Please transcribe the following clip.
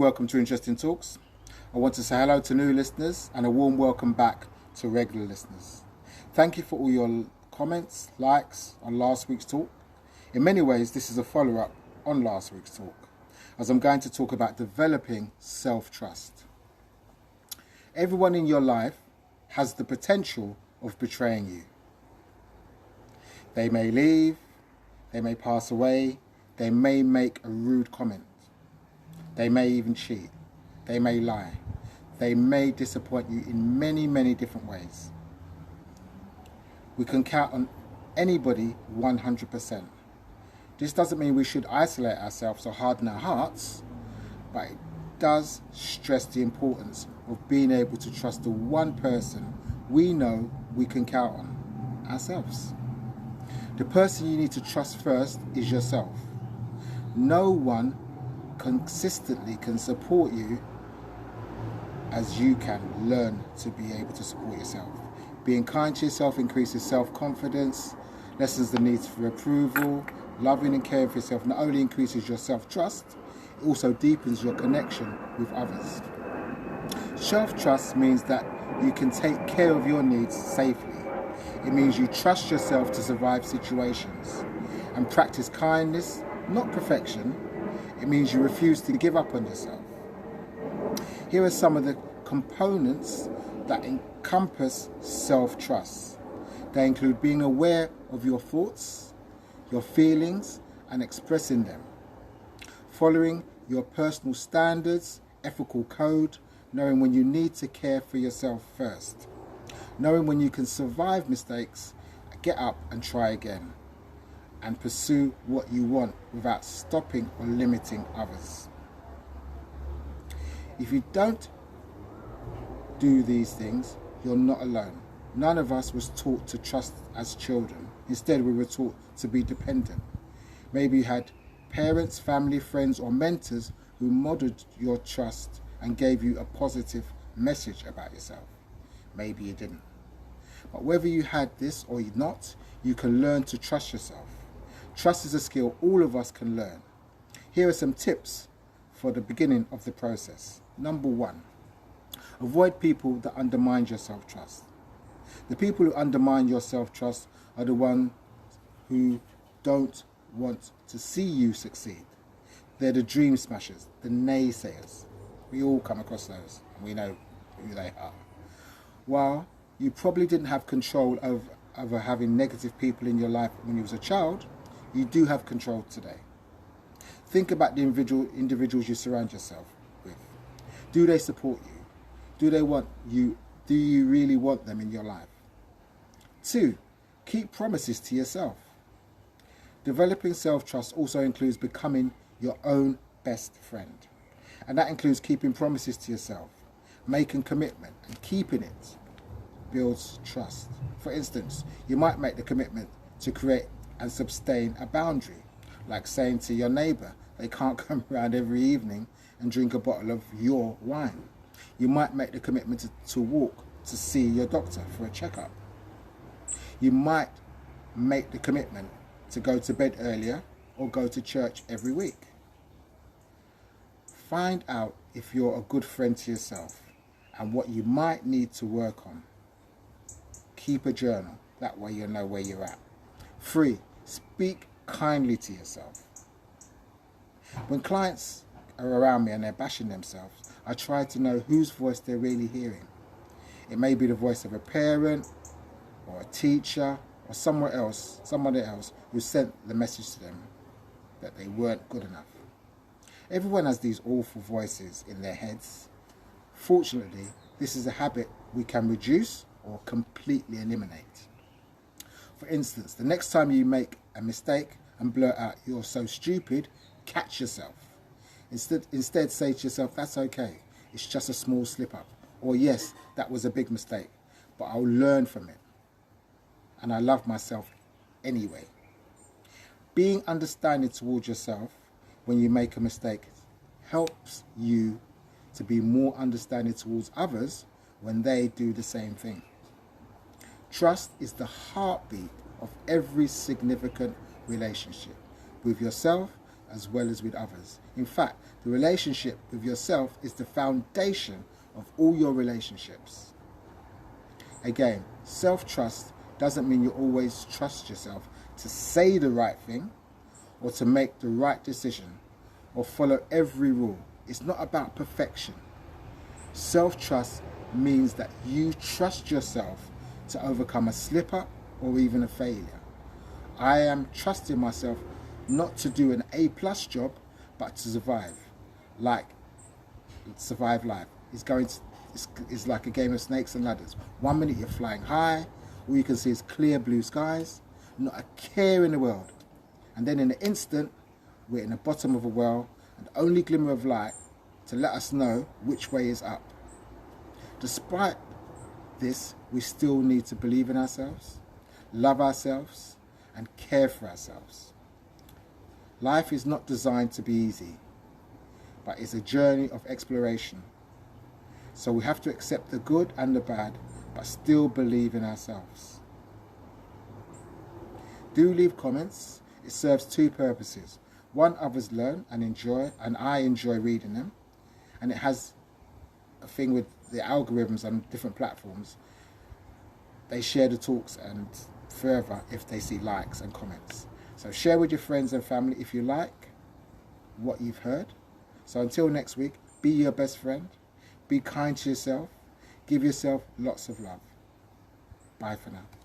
Welcome to Interesting Talks. I want to say hello to new listeners and a warm welcome back to regular listeners. Thank you for all your comments, likes on last week's talk. In many ways, this is a follow-up on last week's talk, as I'm going to talk about developing self-trust. Everyone in your life has the potential of betraying you. They may leave, they may pass away, they may make a rude comment. They may even cheat. They may lie. They may disappoint you in many, many different ways. We can count on anybody 100%. This doesn't mean we should isolate ourselves or harden our hearts, but it does stress the importance of being able to trust the one person we know we can count on, ourselves. The person you need to trust first is yourself. No one consistently can support you as you can learn to be able to support yourself. Being kind to yourself increases self-confidence, lessens the need for approval. Loving and caring for yourself not only increases your self-trust, it also deepens your connection with others. Self-trust means that you can take care of your needs safely. It means you trust yourself to survive situations and practice kindness, not perfection. It means you refuse to give up on yourself. Here are some of the components that encompass self-trust. They include being aware of your thoughts, your feelings, and expressing them. Following your personal standards, ethical code, knowing when you need to care for yourself first. Knowing when you can survive mistakes, get up and try again. And pursue what you want without stopping or limiting others. If you don't do these things, you're not alone. None of us was taught to trust as children. Instead, we were taught to be dependent. Maybe you had parents, family, friends, or mentors who modeled your trust and gave you a positive message about yourself. Maybe you didn't. But whether you had this or not, you can learn to trust yourself. Trust is a skill all of us can learn. Here are some tips for the beginning of the process. Number 1, avoid people that undermine your self-trust. The people who undermine your self-trust are the ones who don't want to see you succeed. They're the dream smashers, the naysayers. We all come across those, and we know who they are. While you probably didn't have control over having negative people in your life when you was a child, you do have control today. Think about the individuals you surround yourself with. Do they support you? Do they want you? Do you really want them in your life? 2, keep promises to yourself. Developing self-trust also includes becoming your own best friend. And that includes keeping promises to yourself. Making commitment and keeping it builds trust. For instance, you might make the commitment to create and sustain a boundary, like saying to your neighbour they can't come around every evening and drink a bottle of your wine. You might make the commitment to walk to see your doctor for a checkup. You might make the commitment to go to bed earlier or go to church every week. Find out if you're a good friend to yourself and what you might need to work on. Keep a journal, that way you'll know where you're at. 3, speak kindly to yourself. When clients are around me and they're bashing themselves, I try to know whose voice they're really hearing. It may be the voice of a parent or a teacher or somebody else who sent the message to them that they weren't good enough. Everyone has these awful voices in their heads. Fortunately, this is a habit we can reduce or completely eliminate. For instance, the next time you make a mistake and blurt out, "You're so stupid," catch yourself. Instead say to yourself, "That's okay. It's just a small slip up." Or, "Yes, that was a big mistake, but I'll learn from it. And I love myself anyway." Being understanding towards yourself when you make a mistake helps you to be more understanding towards others when they do the same thing. Trust is the heartbeat of every significant relationship with yourself as well as with others. In fact, the relationship with yourself is the foundation of all your relationships. Again, self-trust doesn't mean you always trust yourself to say the right thing or to make the right decision or follow every rule. It's not about perfection. Self-trust means that you trust yourself to overcome a slip-up or even a failure. I am trusting myself not to do an A+ job, but to survive. Survive life. It's like a game of snakes and ladders. 1 minute you're flying high, all you can see is clear blue skies, not a care in the world. And then in an instant, we're in the bottom of a well, and the only glimmer of light to let us know which way is up. Despite this, we still need to believe in ourselves, love ourselves, and care for ourselves. Life is not designed to be easy, but it's a journey of exploration. So we have to accept the good and the bad, but still believe in ourselves. Do leave comments. It serves two purposes. One, others learn and enjoy, and I enjoy reading them. And it has a thing with the algorithms on different platforms. They share the talks and further if they see likes and comments. So share with your friends and family if you like what you've heard. So until next week, be your best friend. Be kind to yourself. Give yourself lots of love. Bye for now.